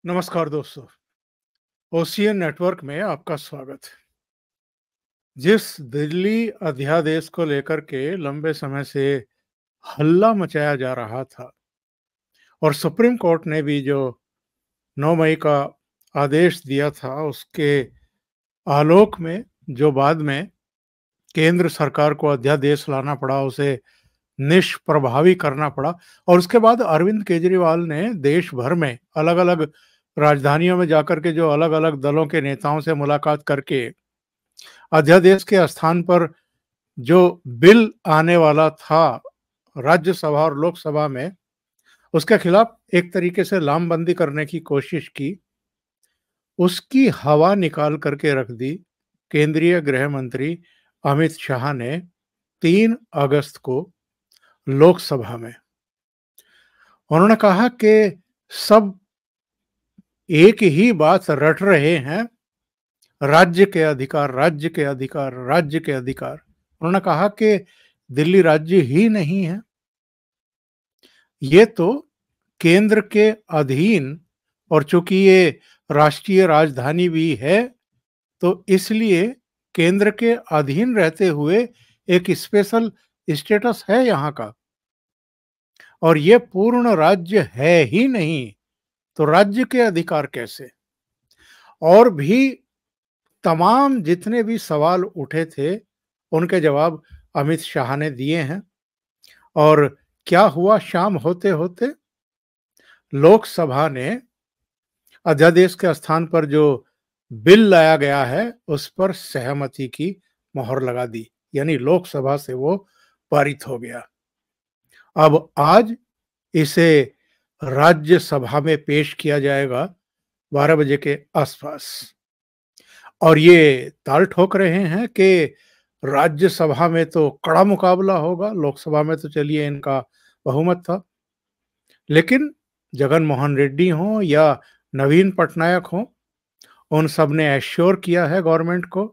नमस्कार दोस्तों। Ocean network में आपका स्वागत है। जिस दिल्ली अध्यादेश को लेकर के लंबे समय से हल्ला मचाया जा रहा था और सुप्रीम कोर्ट ने भी जो 9 मई का आदेश दिया था, उसके आलोक में जो बाद में केंद्र सरकार को अध्यादेश लाना पड़ा, उसे निष्प्रभावी करना पड़ा। और उसके बाद अरविंद केजरीवाल ने देश भर में अलग-अलग राजधानियों में जाकर के जो अलग-अलग दलों के नेताओं से मुलाकात करके अध्यादेश के स्थान पर जो बिल आने वाला था राज्यसभा और लोकसभा में, उसके खिलाफ एक तरीके से लामबंदी करने की कोशिश की। उसकी हवा निकाल करके रख दी केंद्रीय गृह मंत्री अमित शाह ने 3 अगस्त को लोकसभा में। उन्होंने कहा कि सब एक ही बात रट रहे हैं, राज्य के अधिकार, राज्य के अधिकार, राज्य के अधिकार। उन्होंने कहा कि दिल्ली राज्य ही नहीं है, ये तो केंद्र के अधीन, और चूंकि ये राष्ट्रीय राजधानी भी है तो इसलिए केंद्र के अधीन रहते हुए एक स्पेशल स्टेटस है यहाँ का, और ये पूर्ण राज्य है ही नहीं, तो राज्य के अधिकार कैसे। और भी तमाम जितने भी सवाल उठे थे उनके जवाब अमित शाह ने दिए हैं। और क्या हुआ, शाम होते होते लोकसभा ने अध्यादेश के स्थान पर जो बिल लाया गया है उस पर सहमति की मोहर लगा दी, यानी लोकसभा से वो पारित हो गया। अब आज इसे राज्यसभा में पेश किया जाएगा 12 बजे के आसपास, और ये ताल ठोक रहे हैं कि राज्यसभा में तो कड़ा मुकाबला होगा, लोकसभा में तो चलिए इनका बहुमत था। लेकिन जगन मोहन रेड्डी हो या नवीन पटनायक हो, उन सब ने एश्योर किया है गवर्नमेंट को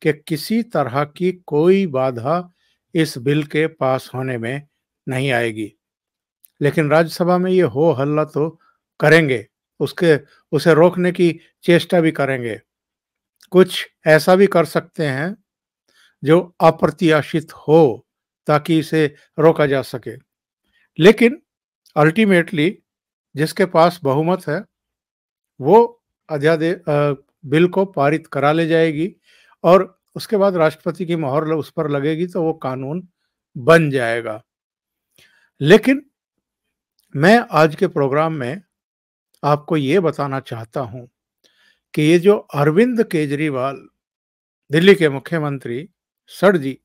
कि किसी तरह की कोई बाधा इस बिल के पास होने में नहीं आएगी। लेकिन राज्यसभा में ये हो हल्ला तो करेंगे, उसे रोकने की चेष्टा भी करेंगे। कुछ ऐसा भी कर सकते हैं जो अप्रत्याशित हो ताकि इसे रोका जा सके। लेकिन अल्टीमेटली जिसके पास बहुमत है वो अध्यादेश बिल को पारित करा ले जाएगी, और उसके बाद राष्ट्रपति की मोहर उस पर लगेगी तो वो कानून बन जाएगा। लेकिन मैं आज के प्रोग्राम में आपको ये बताना चाहता हूं कि ये जो अरविंद केजरीवाल दिल्ली के मुख्यमंत्री सर जी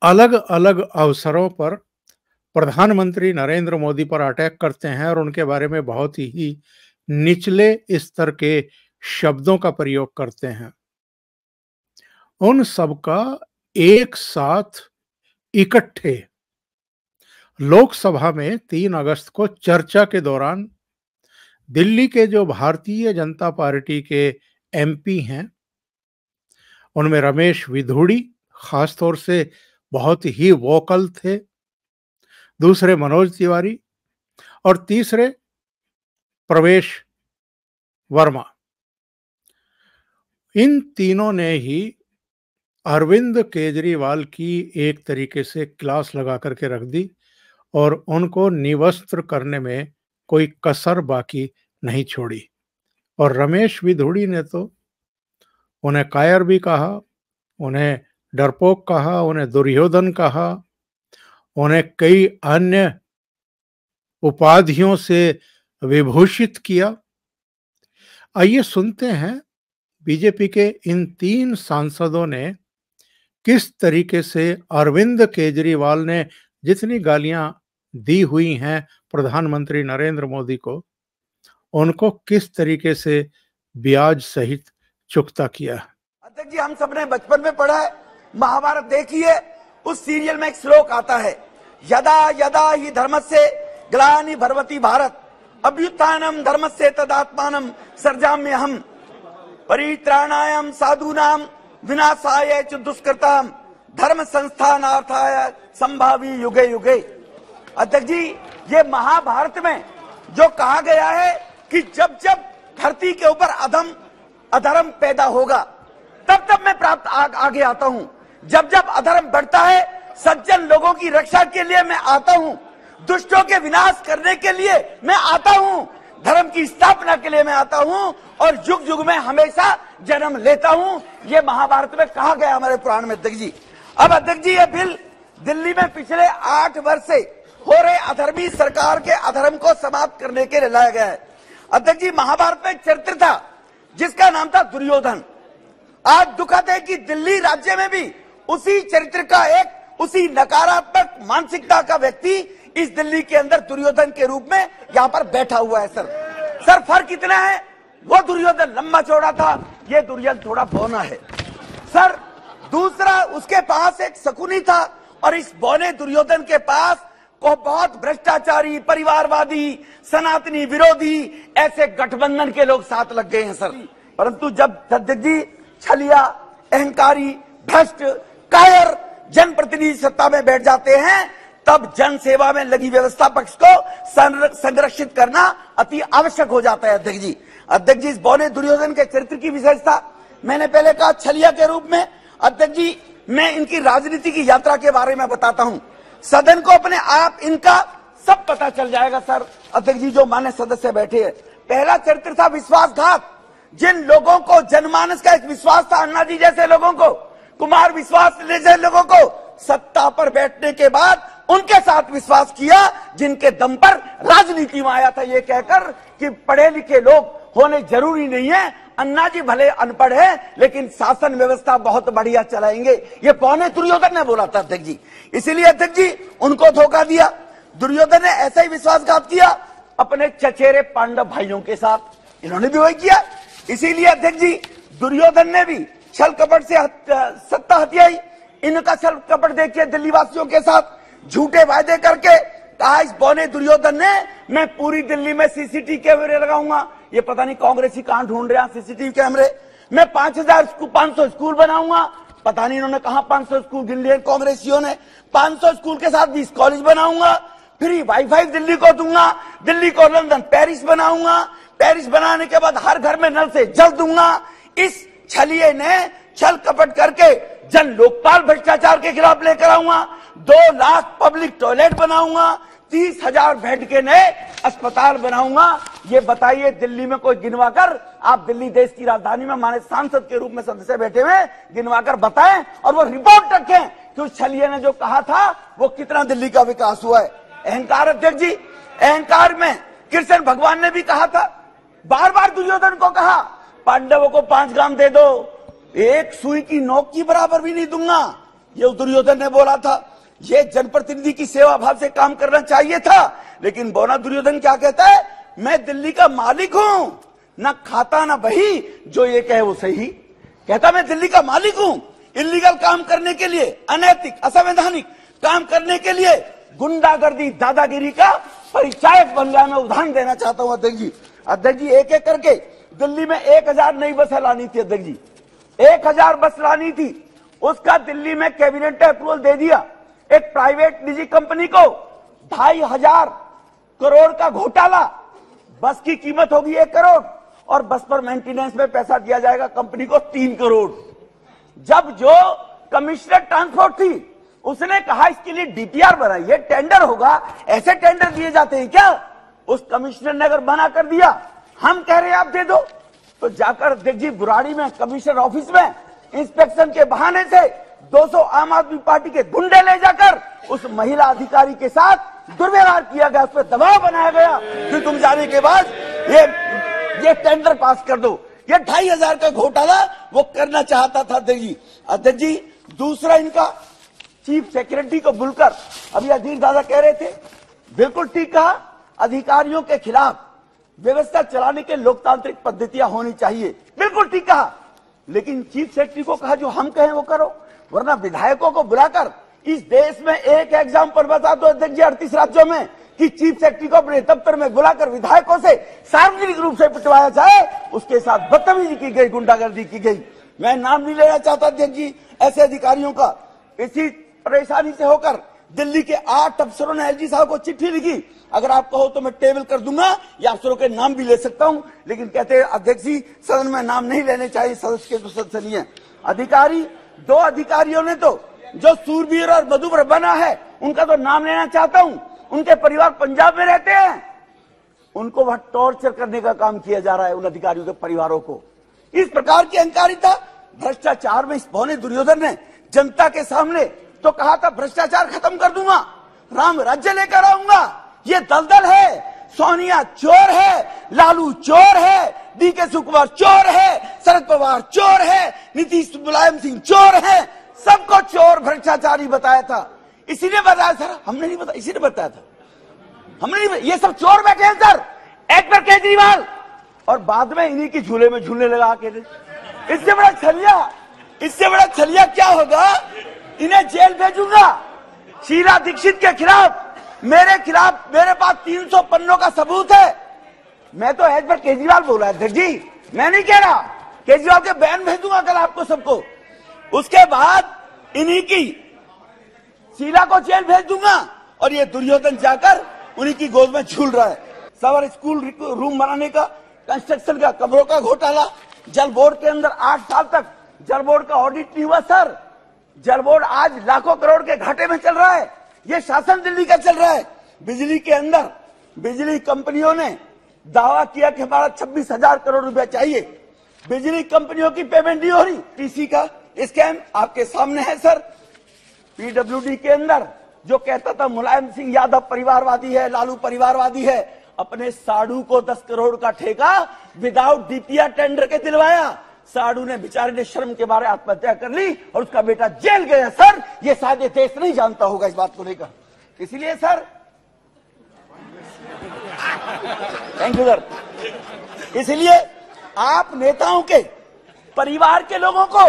अलग अलग अवसरों पर प्रधानमंत्री नरेंद्र मोदी पर अटैक करते हैं और उनके बारे में बहुत ही निचले स्तर के शब्दों का प्रयोग करते हैं, उन सबका एक साथ इकट्ठे लोकसभा में 3 अगस्त को चर्चा के दौरान दिल्ली के जो भारतीय जनता पार्टी के एमपी हैं, उनमें रमेश विधूड़ी खासतौर से बहुत ही वोकल थे, दूसरे मनोज तिवारी और तीसरे प्रवेश वर्मा। इन तीनों ने ही अरविंद केजरीवाल की एक तरीके से क्लास लगा करके रख दी और उनको निवस्त्र करने में कोई कसर बाकी नहीं छोड़ी। और रमेश विधूड़ी ने तो उन्हें कायर भी कहा, उन्हें डरपोक कहा, उन्हें दुर्योधन कहा, उन्हें कई अन्य उपाधियों से विभूषित किया। आइए सुनते हैं बीजेपी के इन 3 सांसदों ने किस तरीके से अरविंद केजरीवाल ने जितनी गालियां दी हुई हैं प्रधानमंत्री नरेंद्र मोदी को, उनको किस तरीके से ब्याज सहित चुकता किया। अध्यक्ष जी, हम सबने बचपन में पढ़ा है, महाभारत देखिए, उस सीरियल में एक श्लोक आता है, यदा यदा ही धर्मस्य ग्लानि भर्वति भारत अभ्युत्थानम धर्मस्य तदात्मानम सर्जाम्यहम् परित्राणाय साधूनां विनाशाय च दुष्कृताम धर्म संस्थानार्थाय संभावी युगे युगे। अध्यक्ष जी, ये महाभारत में जो कहा गया है कि जब जब धरती के ऊपर अधर्म पैदा होगा तब तब मैं प्राप्त आगे आता हूं। जब जब अधर्म बढ़ता है सज्जन लोगों की रक्षा के लिए मैं आता हूं, दुष्टों के विनाश करने के लिए मैं आता हूं, धर्म की स्थापना के लिए मैं आता हूं और युग युग में हमेशा जन्म लेता हूं। ये महाभारत में कहा गया हमारे पुराण में अध्यक्ष जी। अब अध्यक्ष जी ये बिल दिल्ली में पिछले 8 वर्ष से हो रहे अधर्मी सरकार के अधर्म को समाप्त करने के लिए लाया गया है। अध्यक्ष जी महाभारत में एक चरित्र था जिसका नाम था दुर्योधन। आज दुखद है कि दिल्ली राज्य में भी उसी चरित्र का एक उसी नकारात्मक मानसिकता का व्यक्ति इस दिल्ली के अंदर दुर्योधन के रूप में यहाँ पर बैठा हुआ है। सर फर्क कितना है, वो दुर्योधन लंबा चौड़ा था, ये दुर्योधन थोड़ा बौना है। सर दूसरा उसके पास एक शकुनी था और इस बौने दुर्योधन के पास को बहुत भ्रष्टाचारी, परिवारवादी, सनातनी विरोधी ऐसे गठबंधन के लोग साथ लग गए हैं सर। परंतु जब अध्यक्ष जी छलिया, अहंकारी, भ्रष्ट, कायर जनप्रतिनिधि सत्ता में बैठ जाते हैं तब जन सेवा में लगी व्यवस्था पक्ष को संरक्षित करना अति आवश्यक हो जाता है अध्यक्ष जी। अध्यक्ष जी इस बौने दुर्योधन के चरित्र की विशेषता मैंने पहले कहा छलिया के रूप में। अध्यक्ष जी मैं इनकी राजनीति की यात्रा के बारे में बताता हूं, सदन को अपने आप इनका सब पता चल जाएगा सर। अध्यक्ष जी जो मान्य सदस्य बैठे हैं, पहला चरित्र था विश्वासघात। जिन लोगों को जनमानस का एक विश्वास था, अन्ना जी जैसे लोगों को, कुमार विश्वास जैसे लोगों को, सत्ता पर बैठने के बाद उनके साथ विश्वास किया जिनके दम पर राजनीति में आया था ये कहकर कि पढ़े लिखे लोग होने जरूरी नहीं है, अन्ना जी भले अनपढ़ है लेकिन शासन व्यवस्था बहुत बढ़िया चलाएंगे, ये पौने दुर्योधन ने बोला था अध्यक्ष जी। इसीलिए अध्यक्ष जी उनको धोखा दिया। दुर्योधन ने ऐसा ही विश्वासघात किया अपने चचेरे पांडव भाइयों के साथ, इन्होंने भी वही किया। इसीलिए अध्यक्ष जी दुर्योधन ने भी छल कपट से सत्ता हथियाई। इनका छल कपट देखिए दिल्ली वासियों के साथ, झूठे वायदे करके कहा इस बौने दुर्योधन ने मैं पूरी दिल्ली में सीसीटीवी कैमरे लगाऊंगा। ये पता नहीं कांग्रेसी कहां ढूंढ रहे हैं सीसीटीवी कैमरे। मैं 500 स्कूल बनाऊंगा, पता नहीं इन्होंने कहा 500 स्कूल गिन लिए कांग्रेसियों ने। 500 स्कूल के साथ 20 कॉलेज बनाऊंगा, फ्री वाईफाई दिल्ली को दूंगा, दिल्ली को लंदन पेरिस बनाऊंगा, पेरिस बनाने के बाद हर घर में नल से जल दूंगा। इस छलिए ने छल कपट करके जन लोकपाल भ्रष्टाचार के खिलाफ लेकर आऊंगा, 2 लाख पब्लिक टॉयलेट बनाऊंगा, 30,000 बेड के नए अस्पताल बनाऊंगा। ये बताइए दिल्ली में कोई गिनवाकर, आप दिल्ली देश की राजधानी में माने सांसद के रूप में सदस्य बैठे हुए, गिनवाकर बताएं और वो रिपोर्ट रखें कि उस छलिए ने जो कहा था वो कितना दिल्ली का विकास हुआ है। अहंकार अध्यक्ष जी, अहंकार में कृष्ण भगवान ने भी कहा था, बार बार दुर्योधन को कहा पांडवों को 5 ग्राम दे दो, एक सुई की नोक की बराबर भी नहीं दूंगा, ये दुर्योधन ने बोला था। ये जनप्रतिनिधि की सेवा भाव से काम करना चाहिए था, लेकिन बौना दुर्योधन क्या कहता है, मैं दिल्ली का मालिक हूं, ना खाता ना बही, जो ये कहे वो सही। कहता मैं दिल्ली का मालिक हूं, इलीगल काम करने के लिए, अनैतिक असंवैधानिक काम करने के लिए गुंडागर्दी दादागिरी का परिचायक बन गया। मैं उदाहरण देना चाहता हूं अध्यक्ष जी। अध्यक्ष जी एक एक करके दिल्ली में 1000 नई बसें लानी थी अध्यक्ष जी, 1000 बस लानी थी, उसका दिल्ली में कैबिनेट ने अप्रूवल दे दिया। एक प्राइवेट निजी कंपनी को 2500 करोड़ का घोटाला, बस की कीमत होगी 1 करोड़ और बस पर मेंटेनेंस में पैसा दिया जाएगा कंपनी को 3 करोड़। जब जो कमिश्नर ट्रांसपोर्ट थी उसने कहा इसके लिए डीपीआर बनाइए, टेंडर होगा, ऐसे टेंडर दिए जाते हैं क्या? उस कमिश्नर ने अगर मना कर दिया, हम कह रहे हैं आप दे दो, तो जाकर अध्यक्ष जी बुराड़ी में कमिश्नर ऑफिस में इंस्पेक्शन के बहाने से 200 आम आदमी पार्टी के गुंडे ले जाकर उस महिला अधिकारी के साथ दुर्व्यवहार किया गया, उस पर दबाव बनाया गया कि तुम जाने के बाद ये टेंडर पास कर दो। ये 2500 का घोटाला वो करना चाहता था अध्यक्ष जी। अध्यक्ष जी दूसरा इनका चीफ सेक्रेटरी को बुलकर, अभी अधीर दादा कह रहे थे, बिल्कुल ठीक कहा, अधिकारियों के खिलाफ व्यवस्था चलाने के लोकतांत्रिक पद्धतियां होनी चाहिए, बिल्कुल ठीक कहा। लेकिन चीफ सेक्रेटरी को कहा जो हम कहें वो करो, वरना विधायकों को बुलाकर इस देश में एक एग्जाम्पल बता दो अध्यक्ष जी 38 राज्यों में कि चीफ सेक्रेटरी को अपने दफ्तर में बुलाकर विधायकों से सार्वजनिक रूप से पिटवाया जाए, उसके साथ बदतमीजी की गई, गुंडागर्दी की गई। मैं नाम नहीं लेना चाहता अध्यक्ष जी ऐसे अधिकारियों का। इसी परेशानी से होकर दिल्ली के 8 अफसरों ने एलजी साहब को चिट्ठी लिखी। अगर आप कहो तो मैं टेबल कर दूंगा या अफसरों के नाम भी ले सकता हूं, लेकिन कहते हैं अध्यक्ष जी सदन में नाम नहीं लेने चाहिए, सदस्य के तो सदस्य नहीं है। अधिकारी, 2 अधिकारियों ने तो जो सूरवीर और बदूबर बना है उनका तो नाम लेना चाहता हूं। उनके परिवार पंजाब में रहते हैं, उनको वहां टॉर्चर करने का काम किया जा रहा है, उन अधिकारियों के परिवारों को। इस प्रकार की अहंकारिता, भ्रष्टाचार में इस भौने दुर्योधन ने जनता के सामने तो कहा था भ्रष्टाचार खत्म कर दूंगा, राम राज्य लेकर आऊंगा। ये दलदल है, सोनिया चोर है, लालू चोर है, डीके शिवकुमार चोर है, शरद पवार चोर है, नीतीश मुलायम सिंह चोर है, सबको चोर भ्रष्टाचारी बताया था। इसी ने बताया सर, हमने नहीं बताया, इसी ने बताया था, हमने नहीं बताया। ये सब चोर बैठे हैं सर, एक पर केजरीवाल, और बाद में इन्हीं की झूले में झूलने लगा के। इससे बड़ा छलिया क्या होगा, इन्हें जेल भेजूंगा। शीला दीक्षित के खिलाफ मेरे पास 300 पन्नों का सबूत है। मैं तो एज पर केजरीवाल बोल रहा है जी, मैं नहीं कह रहा। केजरीवाल के बयान भेजूंगा कल आपको सबको। उसके बाद इन्हीं की शीला को जेल भेज दूंगा और ये दुर्योधन जाकर उन्हीं की गोद में झूल रहा है। सवार स्कूल रूम बनाने का, कंस्ट्रक्शन का, कमरों का घोटाला, जल बोर्ड के अंदर 8 साल तक जल बोर्ड का ऑडिट नहीं हुआ सर। जल बोर्ड आज लाखों करोड़ के घाटे में चल रहा है। ये शासन दिल्ली का चल रहा है। बिजली के अंदर बिजली कंपनियों ने दावा किया कि हमारा 26,000 करोड़ रुपया चाहिए, बिजली कंपनियों की पेमेंट नहीं हो रही। टीसी का स्कैम आपके सामने है सर। पीडब्ल्यूडी के अंदर जो कहता था मुलायम सिंह यादव परिवारवादी है, लालू परिवारवादी है, अपने साडू को 10 करोड़ का ठेका विदाउट डीपीआर टेंडर के दिलवाया। साडू ने बेचारे ने शर्म के बारे आत्महत्या कर ली और उसका बेटा जेल गया सर। ये शायद देश नहीं जानता होगा इस बात को लेकर। इसीलिए सर, थैंक यू सर। इसलिए आप नेताओं के परिवार के लोगों को,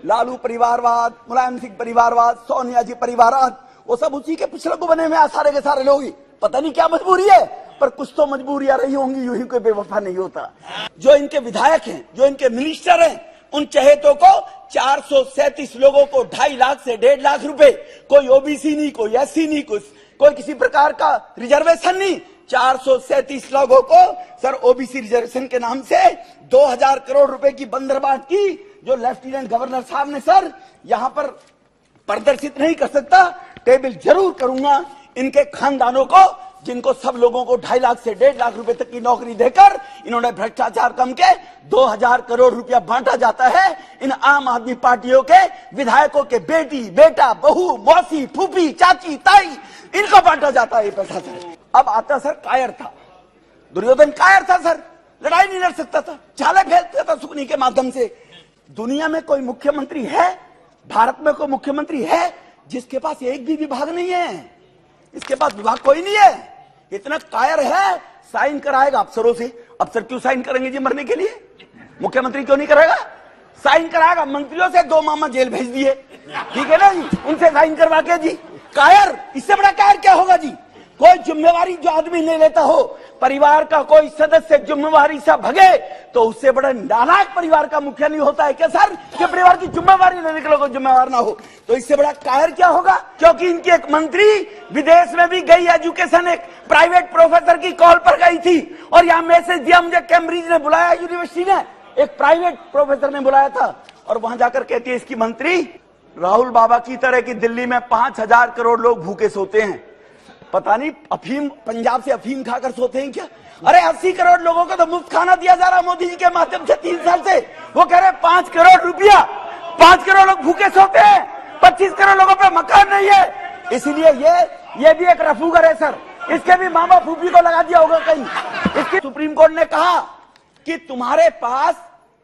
लालू परिवारवाद, मुलायम सिंह परिवारवाद, सोनिया जी परिवारवाद, वो सब उसी के पिछले को बने हुए सारे के सारे लोग ही। पता नहीं क्या मजबूरी है, पर कुछ तो मजबूरियां रही होंगी, यूं ही कोई बेवफा नहीं होता। जो इनके विधायक हैं, जो इनके मिनिस्टर हैं, उन चहेतों को 437 लोगों को 2.5 लाख से 1.5 लाख रुपए, कोई ओबीसी नहीं, कोई एससी नहीं, कोई किसी प्रकार का रिजर्वेशन नहीं, 437 लोगों को सर ओबीसी रिजर्वेशन के नाम से 2000 करोड़ रुपए की बंदरबाट की, जो लेफ्टिनेंट गवर्नर साहब ने सर यहां पर प्रदर्शित नहीं कर सकता। टेबल जरूर करूंगा इनके खानदानों को, जिनको सब लोगों को 2.5 लाख से 1.5 लाख रुपए तक की नौकरी देकर इन्होंने भ्रष्टाचार कम के 2000 करोड़ रुपया बांटा जाता है। इन आम आदमी पार्टियों के विधायकों के बेटी, बेटा, बहू, मौसी, फूफी, चाची, ताई, इनको बांटा जाता है ये पैसा सर। अब आता सर कायर था, दुर्योधन कायर था सर, लड़ाई नहीं लड़ सकता था, चाले फेंकता था सुकनी के माध्यम से। दुनिया में कोई मुख्यमंत्री है, भारत में कोई मुख्यमंत्री है जिसके पास एक भी विभाग नहीं है? इसके पास विभाग कोई नहीं है। इतना कायर है, साइन कराएगा अफसरों से। अफसर क्यों साइन करेंगे जी मरने के लिए? मुख्यमंत्री क्यों नहीं करेगा? साइन कराएगा। मंत्रियों से 2 मामा जेल भेज दिए, ठीक है ना जी, उनसे साइन करवा के जी। कायर, इससे बड़ा कायर क्या होगा जी? कोई जिम्मेवारी जो आदमी नहीं लेता हो, परिवार का कोई सदस्य जिम्मेवारी से भगे, तो उससे बड़ा नालायक परिवार का मुखिया नहीं होता है क्या सर? कि परिवार की जिम्मेवारी लेने के लोग जिम्मेवार ना हो, तो इससे बड़ा कायर क्या होगा? क्योंकि इनकी एक मंत्री विदेश में भी गई, एजुकेशन एक प्राइवेट प्रोफेसर की कॉल पर गई थी और यहाँ मैसेज दिया, मुझे कैम्ब्रिज ने बुलाया, यूनिवर्सिटी ने, एक प्राइवेट प्रोफेसर ने बुलाया था, और वहां जाकर कहती है इसकी मंत्री, राहुल बाबा की तरह की दिल्ली में 5000 करोड़ लोग भूखे सोते हैं, पता नहीं अफीम, पंजाब से अफीम खाकर सोते हैं क्या? अरे 80 करोड़ लोगों को तो मुफ्त खाना दिया जा रहा मोदी जी के माध्यम से 3 साल से। वो कह रहे 5 करोड़ रुपया, 5 करोड़ लोग भूखे सोते हैं, 25 करोड़ लोगों पे मकान नहीं है। इसलिए ये भी एक रफूगर है सर, इसके भी मामा फूफी को लगा दिया होगा कहीं। इसकी सुप्रीम कोर्ट ने कहा कि तुम्हारे पास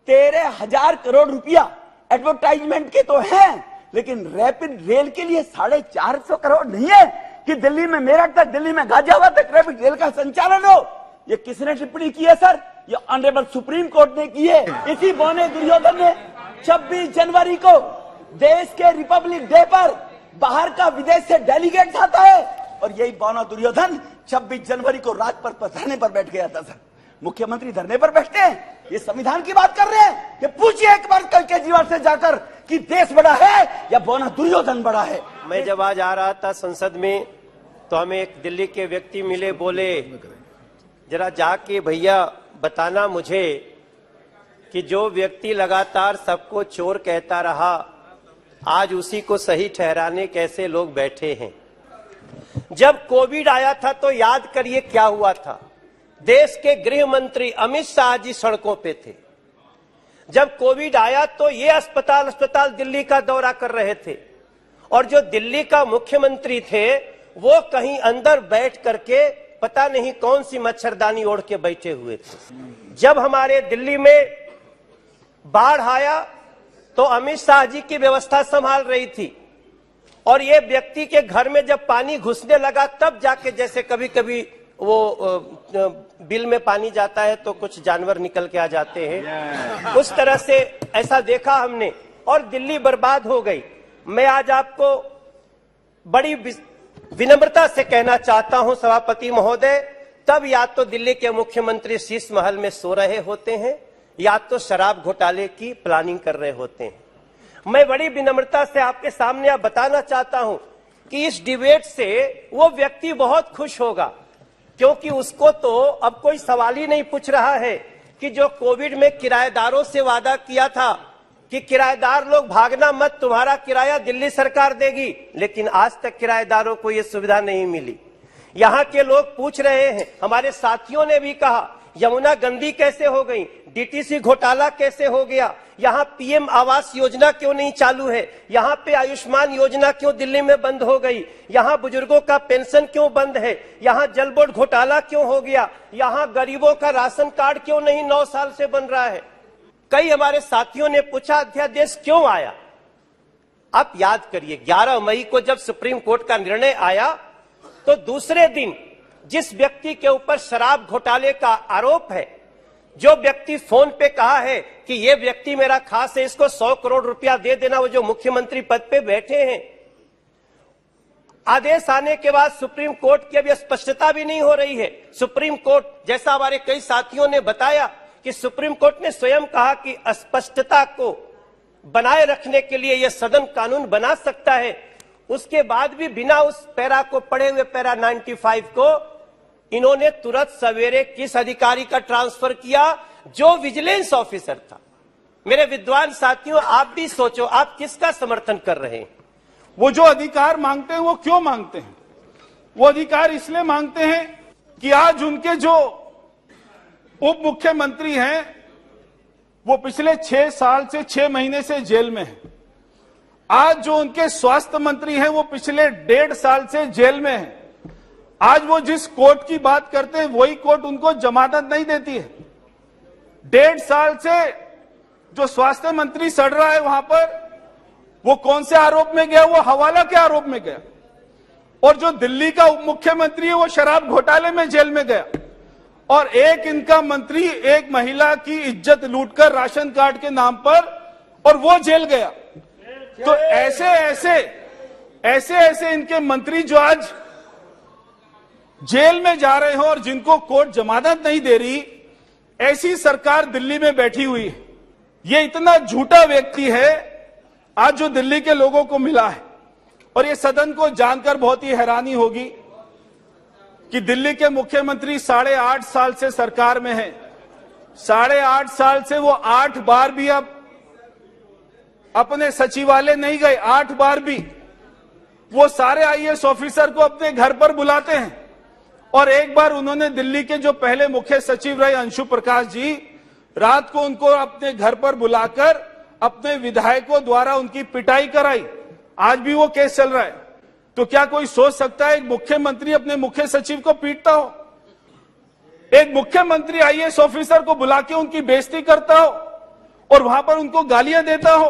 13,000 करोड़ रुपया एडवर्टाइजमेंट के तो हैं, लेकिन रैपिड रेल के लिए 450 करोड़ नहीं है कि दिल्ली में मेरठ तक, दिल्ली में गाजियाबाद तक रैपिड रेल का संचालन हो। ये किसने टिप्पणी की है सर? ये ऑनरेबल सुप्रीम कोर्ट ने की है। इसी बौने दुर्योधन ने 26 जनवरी को देश के रिपब्लिक डे पर बाहर का विदेश से डेलीगेट आता है, और यही बौना दुर्योधन 26 जनवरी को राजपथ पर धरने पर बैठ गया था सर। मुख्यमंत्री धरने पर बैठते हैं, ये संविधान की बात कर रहे हैं। कि पूछिए एक बार कल केजरीवाल से जाकर कि देश बड़ा है या बौना दुर्योधन बड़ा है। मैं जब आज आ रहा था संसद में तो हमें एक दिल्ली के व्यक्ति मिले, बोले जरा जाके भैया बताना मुझे कि जो व्यक्ति लगातार सबको चोर कहता रहा, आज उसी को सही ठहराने कैसे लोग बैठे हैं। जब कोविड आया था तो याद करिए क्या हुआ था। देश के गृह मंत्री अमित शाह जी सड़कों पे थे। जब कोविड आया तो ये अस्पताल दिल्ली का दौरा कर रहे थे और जो दिल्ली का मुख्यमंत्री थे वो कहीं अंदर बैठ करके पता नहीं कौन सी मच्छरदानी ओढ़ के बैठे हुए थे। जब हमारे दिल्ली में बाढ़ आया तो अमित शाह जी की व्यवस्था संभाल रही थी और ये व्यक्ति के घर में जब पानी घुसने लगा तब जाके, जैसे कभी कभी वो बिल में पानी जाता है तो कुछ जानवर निकल के आ जाते हैं, उस तरह से ऐसा देखा हमने और दिल्ली बर्बाद हो गई। मैं आज आपको बड़ी विनम्रता से कहना चाहता हूं सभापति महोदय, तब या तो दिल्ली के मुख्यमंत्री शीश महल में सो रहे होते हैं या तो शराब घोटाले की प्लानिंग कर रहे होते हैं। मैं बड़ी विनम्रता से आपके सामने आप बताना चाहता हूं कि इस डिबेट से वो व्यक्ति बहुत खुश होगा, क्योंकि उसको तो अब कोई सवाल ही नहीं पूछ रहा है कि जो कोविड में किराएदारों से वादा किया था कि किराएदार लोग भागना मत, तुम्हारा किराया दिल्ली सरकार देगी, लेकिन आज तक किराएदारों को यह सुविधा नहीं मिली। यहाँ के लोग पूछ रहे हैं, हमारे साथियों ने भी कहा यमुना गंदी कैसे हो गई, डीटीसी घोटाला कैसे हो गया, यहाँ पीएम आवास योजना क्यों नहीं चालू है, यहाँ पे आयुष्मान योजना क्यों दिल्ली में बंद हो गई, यहाँ बुजुर्गों का पेंशन क्यों बंद है, यहाँ जल बोर्ड घोटाला क्यों हो गया, यहाँ गरीबों का राशन कार्ड क्यों नहीं 9 साल से बन रहा है। कई हमारे साथियों ने पूछा अध्यादेश क्यों आया। आप याद करिए 11 मई को जब सुप्रीम कोर्ट का निर्णय आया तो दूसरे दिन जिस व्यक्ति के ऊपर शराब घोटाले का आरोप है, जो व्यक्ति फोन पे कहा है कि ये व्यक्ति मेरा खास है, इसको 100 करोड़ रुपया दे देना, वो जो मुख्यमंत्री पद पे बैठे हैं। आदेश आने के बाद सुप्रीम कोर्ट की अभी स्पष्टता भी नहीं हो रही है। सुप्रीम कोर्ट, जैसा हमारे कई साथियों ने बताया कि सुप्रीम कोर्ट ने स्वयं कहा कि स्पष्टता को बनाए रखने के लिए यह सदन कानून बना सकता है। उसके बाद भी बिना उस पैरा को पढ़े हुए पैरा 95 को इन्होंने तुरंत सवेरे किस अधिकारी का ट्रांसफर किया, जो विजिलेंस ऑफिसर था। मेरे विद्वान साथियों, आप भी सोचो, आप किसका समर्थन कर रहे हैं। वो जो अधिकार मांगते हैं वो क्यों मांगते हैं? वो अधिकार इसलिए मांगते हैं कि आज उनके जो उप मुख्यमंत्री हैं वो पिछले 6 साल से 6 महीने से जेल में हैं। आज जो उनके स्वास्थ्य मंत्री हैं वो पिछले 1.5 साल से जेल में हैं। आज वो जिस कोर्ट की बात करते हैं वही कोर्ट उनको जमानत नहीं देती है। 1.5 साल से जो स्वास्थ्य मंत्री सड़ रहा है वहां पर, वो कौन से आरोप में गया? वो हवाला के आरोप में गया। और जो दिल्ली का उप मुख्यमंत्री है वो शराब घोटाले में जेल में गया। और एक इनका मंत्री एक महिला की इज्जत लूटकर राशन कार्ड के नाम पर, और वो जेल गया। तो ऐसे इनके मंत्री जो आज जेल में जा रहे हो और जिनको कोर्ट जमानत नहीं दे रही, ऐसी सरकार दिल्ली में बैठी हुई है। ये इतना झूठा व्यक्ति है आज जो दिल्ली के लोगों को मिला है। और ये सदन को जानकर बहुत ही हैरानी होगी कि दिल्ली के मुख्यमंत्री 8.5 साल से सरकार में हैं। 8.5 साल से वो 8 बार भी अब अपने सचिवालय नहीं गए। 8 बार भी वो सारे आईएएस ऑफिसर को अपने घर पर बुलाते हैं। और एक बार उन्होंने दिल्ली के जो पहले मुख्य सचिव रहे अंशु प्रकाश जी, रात को उनको अपने घर पर बुलाकर अपने विधायकों द्वारा उनकी पिटाई कराई। आज भी वो केस चल रहा है। तो क्या कोई सोच सकता है एक मुख्यमंत्री अपने मुख्य सचिव को पीटता हो? एक मुख्यमंत्री आईएएस ऑफिसर को बुला के उनकी बेइज्जती करता हो और वहां पर उनको गालियां देता हो,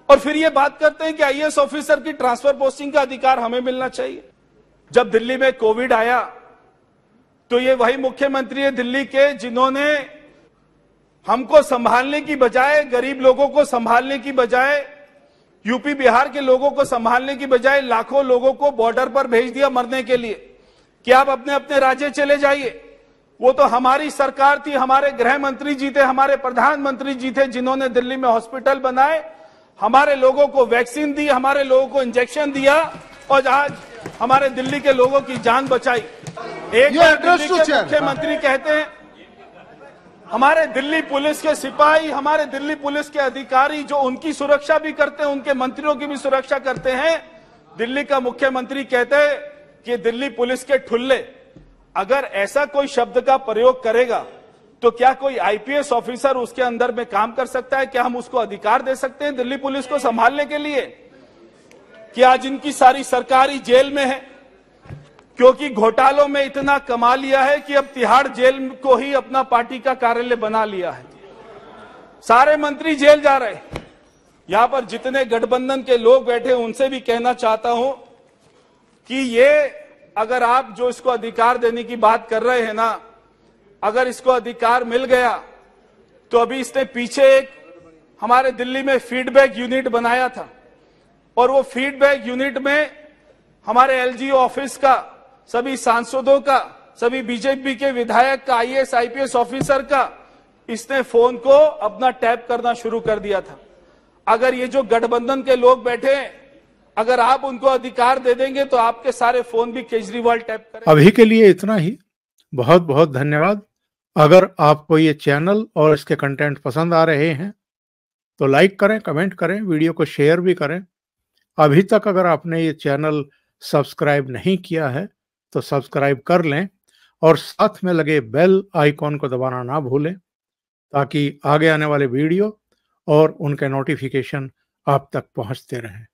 और फिर ये बात करते हैं कि आईएएस ऑफिसर की ट्रांसफर पोस्टिंग का अधिकार हमें मिलना चाहिए। जब दिल्ली में कोविड आया तो ये वही मुख्यमंत्री है दिल्ली के जिन्होंने हमको संभालने की बजाय, गरीब लोगों को संभालने की बजाय, यूपी बिहार के लोगों को संभालने की बजाय लाखों लोगों को बॉर्डर पर भेज दिया मरने के लिए कि आप अपने अपने राज्य चले जाइए। वो तो हमारी सरकार थी, हमारे गृह मंत्री जी थे, हमारे प्रधानमंत्री जी थे जिन्होंने दिल्ली में हॉस्पिटल बनाए, हमारे लोगों को वैक्सीन दी, हमारे लोगों को इंजेक्शन दिया और आज हमारे दिल्ली के लोगों की जान बचाई। एक दिल्ली के मुख्यमंत्री कहते हैं हमारे दिल्ली पुलिस के सिपाही, हमारे दिल्ली पुलिस के अधिकारी जो उनकी सुरक्षा भी करते हैं, उनके मंत्रियों की भी सुरक्षा करते हैं। दिल्ली का मुख्यमंत्री कहते हैं कि दिल्ली पुलिस के ठुल्ले। अगर ऐसा कोई शब्द का प्रयोग करेगा तो क्या कोई आईपीएस ऑफिसर उसके अंदर में काम कर सकता है? क्या हम उसको अधिकार दे सकते हैं दिल्ली पुलिस को संभालने के लिए? कि आज इनकी सारी सरकारी जेल में है क्योंकि घोटालों में इतना कमा लिया है कि अब तिहाड़ जेल को ही अपना पार्टी का कार्यालय बना लिया है। सारे मंत्री जेल जा रहे। यहां पर जितने गठबंधन के लोग बैठे उनसे भी कहना चाहता हूं कि ये अगर आप जो इसको अधिकार देने की बात कर रहे हैं ना, अगर इसको अधिकार मिल गया तो अभी इसने पीछे एक हमारे दिल्ली में फीडबैक यूनिट बनाया था और वो फीडबैक यूनिट में हमारे एलजीओ ऑफिस का, सभी सांसदों का, सभी बीजेपी के विधायक का, आईएएस आईपीएस ऑफिसर का इसने फोन को अपना टैप करना शुरू कर दिया था। अगर ये जो गठबंधन के लोग बैठे हैं, अगर आप उनको अधिकार दे देंगे तो आपके सारे फोन भी केजरीवाल टैप करें। अभी के लिए इतना ही। बहुत बहुत धन्यवाद। अगर आपको ये चैनल और इसके कंटेंट पसंद आ रहे हैं तो लाइक करें, कमेंट करें, वीडियो को शेयर भी करें। अभी तक अगर आपने ये चैनल सब्सक्राइब नहीं किया है तो सब्सक्राइब कर लें और साथ में लगे बेल आइकॉन को दबाना ना भूलें ताकि आगे आने वाले वीडियो और उनके नोटिफिकेशन आप तक पहुंचते रहें।